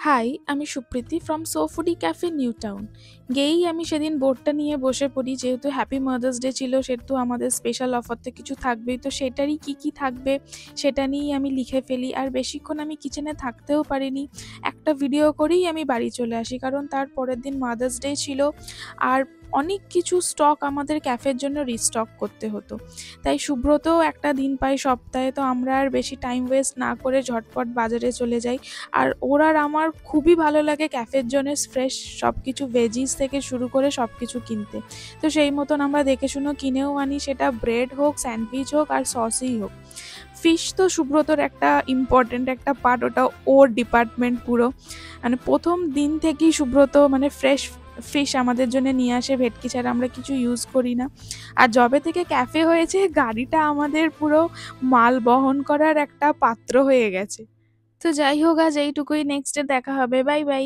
High, আমি Supriti from so foodie cafe New Town. গেয়েই আমি সেদিন বোর্ডটা নিয়ে বসে পড়ি, যেহেতু হ্যাপি মাদার্স ডে ছিল, সেহেতু আমাদের স্পেশাল অফার তো কিছু থাকবেই, তো সেটারই কি থাকবে সেটা নিয়েই আমি লিখে ফেলি। আর বেশিক্ষণ আমি কিচেনে থাকতেও পারিনি, একটা ভিডিও করেই আমি বাড়ি চলে আসি, কারণ তার পরের দিন মাদার্স ডে ছিল আর অনেক কিছু স্টক আমাদের ক্যাফের জন্য রিস্টক করতে হতো। তাই সুব্রতও একটা দিন পাই সপ্তাহে, তো আমরা আর বেশি টাইম ওয়েস্ট না করে ঝটপট বাজারে চলে যাই। আর ওর আর আমার খুবই ভালো লাগে ক্যাফের জন্য ফ্রেশ সব কিছু, ভেজিস থেকে শুরু করে সব কিছু কিনতে। তো সেই মতন আমরা দেখে শুনে কিনেও আনি, সেটা ব্রেড হোক, স্যান্ডউইচ হোক আর সসই হোক। ফিশ তো সুব্রতর একটা ইম্পর্টেন্ট একটা পার্ট, ওটা ওর ডিপার্টমেন্ট পুরো। মানে প্রথম দিন থেকেই সুব্রত মানে ফ্রেশ ফিশ আমাদের জন্য নিয়ে আসে, ভেটকি ছাড়া আমরা কিছু ইউজ করি না। আর যবে থেকে ক্যাফে হয়েছে, গাড়িটা আমাদের পুরো মাল বহন করার একটা পাত্র হয়ে গেছে। তো যাই হোক, আজ এইটুকুই, নেক্সটে দেখা হবে, বাই বাই।